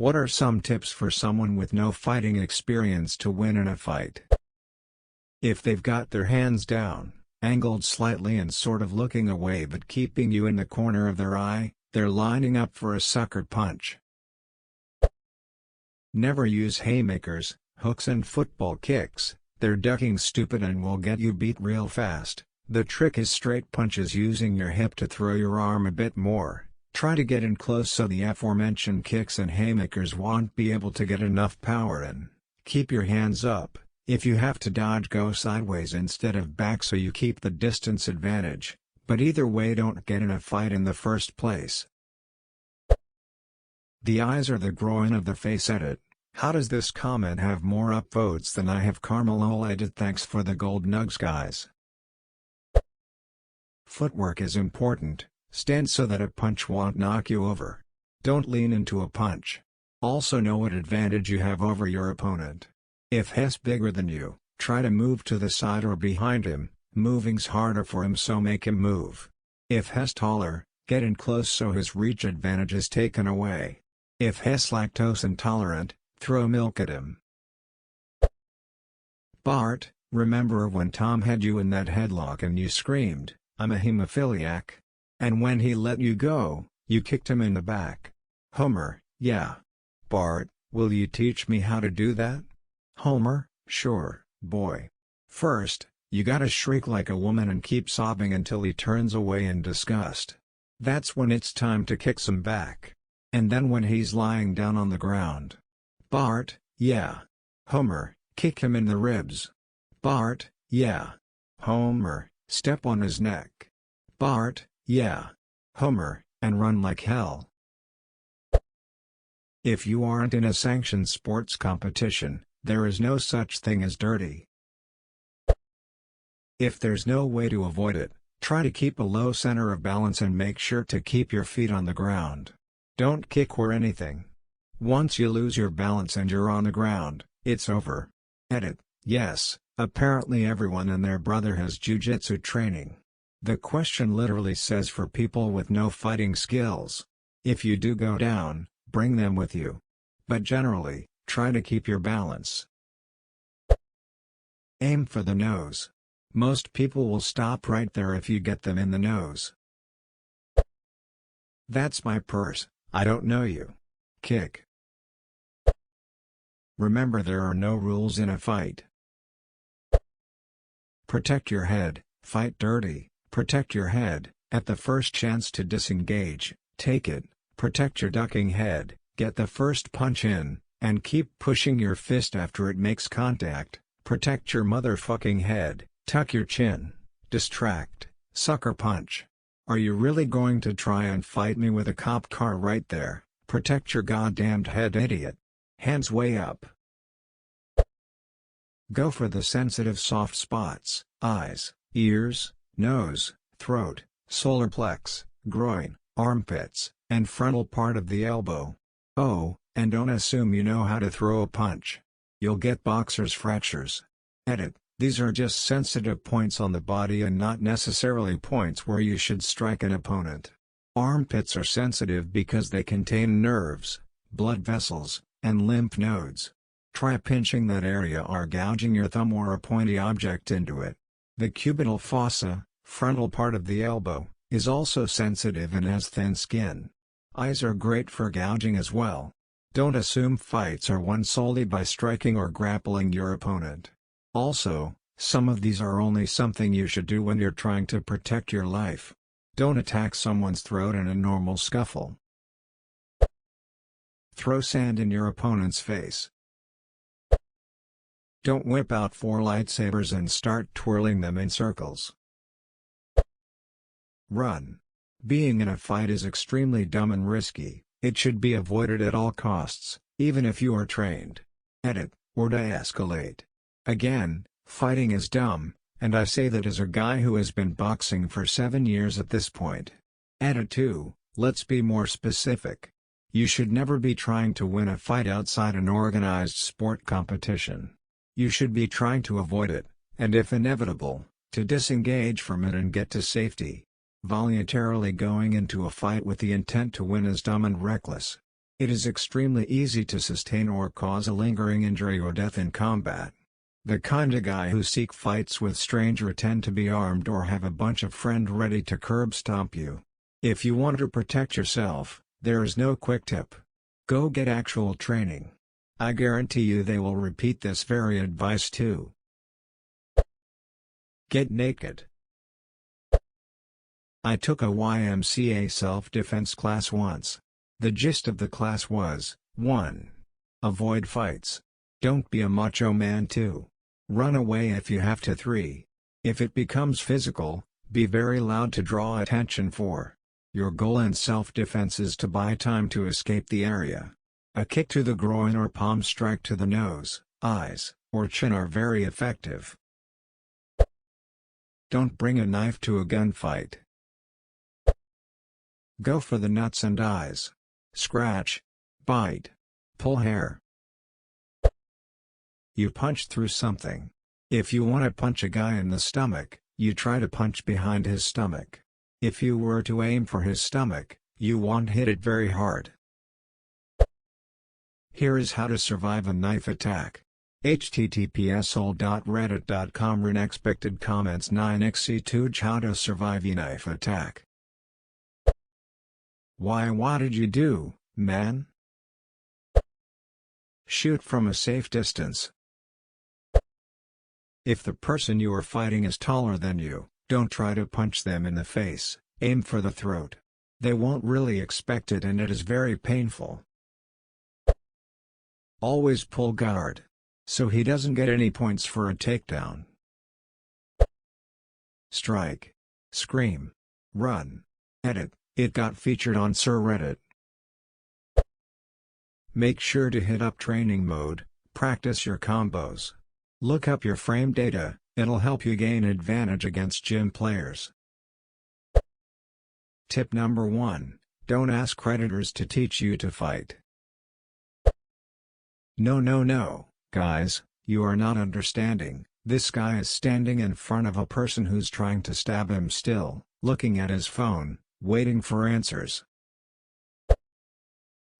What are some tips for someone with no fighting experience to win in a fight? If they've got their hands down, angled slightly and sort of looking away but keeping you in the corner of their eye, they're lining up for a sucker punch. Never use haymakers, hooks and football kicks. They're ducking stupid and will get you beat real fast. The trick is straight punches using your hip to throw your arm a bit more. Try to get in close so the aforementioned kicks and haymakers won't be able to get enough power in. Keep your hands up. If you have to dodge, go sideways instead of back so you keep the distance advantage, but either way don't get in a fight in the first place. The eyes are the groin of the face. Edit. How does this comment have more upvotes than I have? Carmelo edit. Thanks for the gold nugs, guys. Footwork is important. Stand so that a punch won't knock you over. Don't lean into a punch. Also know what advantage you have over your opponent. If he's bigger than you, try to move to the side or behind him. Moving's harder for him, so make him move. If he's taller, get in close so his reach advantage is taken away. If he's lactose intolerant, throw milk at him. Bart, remember when Tom had you in that headlock and you screamed, "I'm a hemophiliac"? And when he let you go, you kicked him in the back. Homer, yeah. Bart, will you teach me how to do that? Homer, sure, boy. First, you gotta shriek like a woman and keep sobbing until he turns away in disgust. That's when it's time to kick some back. And then when he's lying down on the ground. Bart, yeah. Homer, kick him in the ribs. Bart, yeah. Homer, step on his neck. Bart, yeah. Homer, and run like hell. If you aren't in a sanctioned sports competition, there is no such thing as dirty. If there's no way to avoid it, try to keep a low center of balance and make sure to keep your feet on the ground. Don't kick or anything. Once you lose your balance and you're on the ground, it's over. Edit. Yes, apparently everyone and their brother has jiu-jitsu training. The question literally says for people with no fighting skills. If you do go down, bring them with you. But generally, try to keep your balance. Aim for the nose. Most people will stop right there if you get them in the nose. That's my purse, I don't know you. Kick. Remember, there are no rules in a fight. Protect your head, fight dirty. Protect your head. At the first chance to disengage, take it. Protect your ducking head, get the first punch in, and keep pushing your fist after it makes contact. Protect your motherfucking head, tuck your chin, distract, sucker punch. Are you really going to try and fight me with a cop car right there? Protect your goddamned head, idiot. Hands way up. Go for the sensitive soft spots: eyes, ears, nose, throat, solar plex, groin, armpits, and frontal part of the elbow. Oh, and don't assume you know how to throw a punch. You'll get boxer's fractures. Edit. These are just sensitive points on the body and not necessarily points where you should strike an opponent. Armpits are sensitive because they contain nerves, blood vessels, and lymph nodes. Try pinching that area or gouging your thumb or a pointy object into it. The cubital fossa, frontal part of the elbow, is also sensitive and has thin skin. Eyes are great for gouging as well. Don't assume fights are won solely by striking or grappling your opponent. Also, some of these are only something you should do when you're trying to protect your life. Don't attack someone's throat in a normal scuffle. Throw sand in your opponent's face. Don't whip out 4 lightsabers and start twirling them in circles. Run. Being in a fight is extremely dumb and risky. It should be avoided at all costs, even if you are trained. Edit, or de-escalate. Again, fighting is dumb, and I say that as a guy who has been boxing for 7 years at this point. Edit 2, let's be more specific. You should never be trying to win a fight outside an organized sport competition. You should be trying to avoid it, and if inevitable, to disengage from it and get to safety. Voluntarily going into a fight with the intent to win is dumb and reckless. It is extremely easy to sustain or cause a lingering injury or death in combat. The kinda guy who seek fights with stranger tend to be armed or have a bunch of friend ready to curb stomp you. If you want to protect yourself, there is no quick tip. Go get actual training. I guarantee you they will repeat this very advice too. Get naked. I took a YMCA self-defense class once. The gist of the class was, 1. Avoid fights. Don't be a macho man 2. Run away if you have to 3. If it becomes physical, be very loud to draw attention 4. Your goal in self-defense is to buy time to escape the area. A kick to the groin or palm strike to the nose, eyes, or chin are very effective. Don't bring a knife to a gunfight. Go for the nuts and eyes. Scratch, bite, pull hair. You punch through something. If you want to punch a guy in the stomach, you try to punch behind his stomach. If you were to aim for his stomach, you won't hit it very hard. Here is how to survive a knife attack. https://all.reddit.com Unexpected comments 9xc2 How to survive a knife attack. Why, what did you do, man? Shoot from a safe distance. If the person you are fighting is taller than you, don't try to punch them in the face, aim for the throat. They won't really expect it and it is very painful. Always pull guard. So he doesn't get any points for a takedown. Strike. Scream. Run. Edit. It got featured on AskReddit. Make sure to hit up training mode, practice your combos. Look up your frame data, it'll help you gain advantage against gym players. Tip number 1, don't ask Redditors to teach you to fight. No, guys, you are not understanding. This guy is standing in front of a person who's trying to stab him still, looking at his phone, waiting for answers.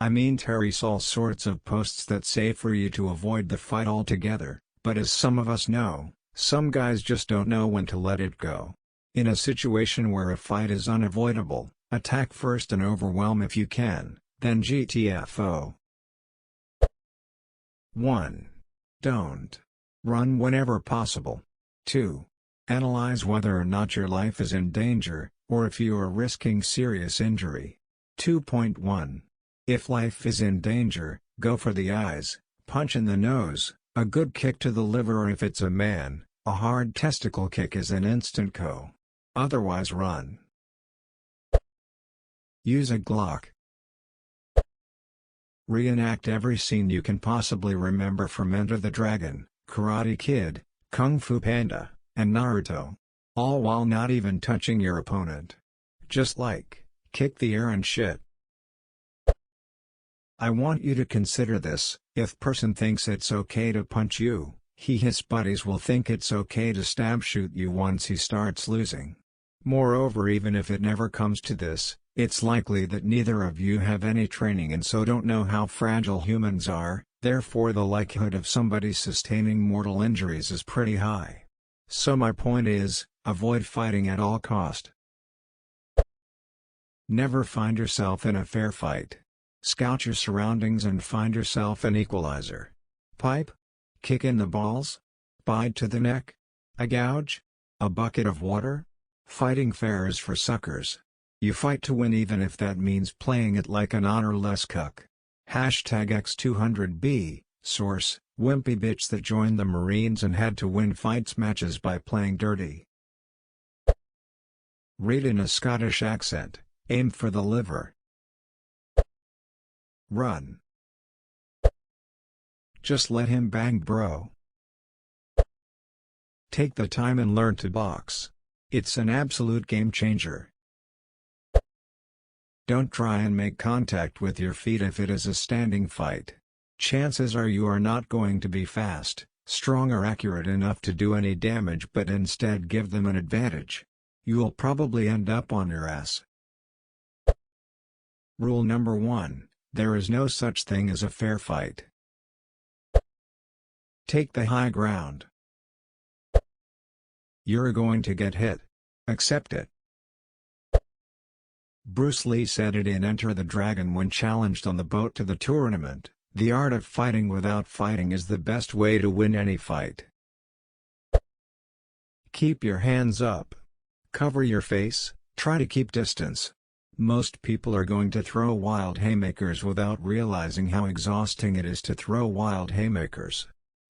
I mean, Terry saw all sorts of posts that say for you to avoid the fight altogether, but as some of us know, some guys just don't know when to let it go. In a situation where a fight is unavoidable, attack first and overwhelm if you can, then GTFO. 1. Don't run whenever possible. 2. Analyze whether or not your life is in danger, or if you are risking serious injury. 2.1. If life is in danger, go for the eyes, punch in the nose, a good kick to the liver, or if it's a man, a hard testicle kick is an instant KO. Otherwise run. Use a Glock. Reenact every scene you can possibly remember from Enter the Dragon, Karate Kid, Kung Fu Panda, and Naruto. All while not even touching your opponent. Just like, kick the air and shit. I want you to consider this: if person thinks it's okay to punch you, his buddies will think it's okay to stab shoot you once he starts losing. Moreover, even if it never comes to this, it's likely that neither of you have any training and so don't know how fragile humans are, therefore the likelihood of somebody sustaining mortal injuries is pretty high. So my point is, avoid fighting at all cost. Never find yourself in a fair fight. Scout your surroundings and find yourself an equalizer. Pipe? Kick in the balls? Bite to the neck? A gouge? A bucket of water? Fighting fair is for suckers. You fight to win even if that means playing it like an honorless cuck. #X200B, source, wimpy bitch that joined the Marines and had to win fights matches by playing dirty. Read in a Scottish accent, aim for the liver. Run. Just let him bang, bro. Take the time and learn to box. It's an absolute game changer. Don't try and make contact with your feet if it is a standing fight. Chances are you are not going to be fast, strong or accurate enough to do any damage, but instead give them an advantage. You'll probably end up on your ass. Rule number 1, There is no such thing as a fair fight. Take the high ground. You're going to get hit. Accept it. Bruce Lee said it in Enter the Dragon when challenged on the boat to the tournament, "The art of fighting without fighting is the best way to win any fight." Keep your hands up. Cover your face, try to keep distance. Most people are going to throw wild haymakers without realizing how exhausting it is to throw wild haymakers.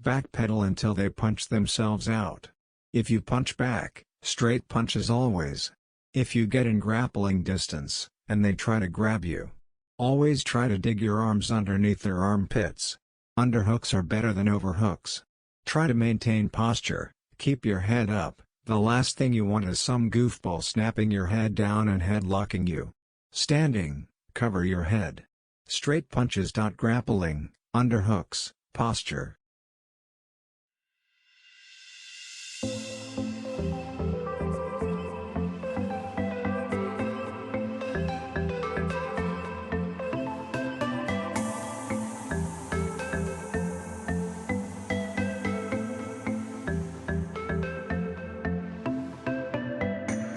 Backpedal until they punch themselves out. If you punch back, straight punches always. If you get in grappling distance, and they try to grab you, always try to dig your arms underneath their armpits. Underhooks are better than overhooks. Try to maintain posture, keep your head up. The last thing you want is some goofball snapping your head down and headlocking you. Standing, cover your head. Straight punches. Grappling, underhooks, posture.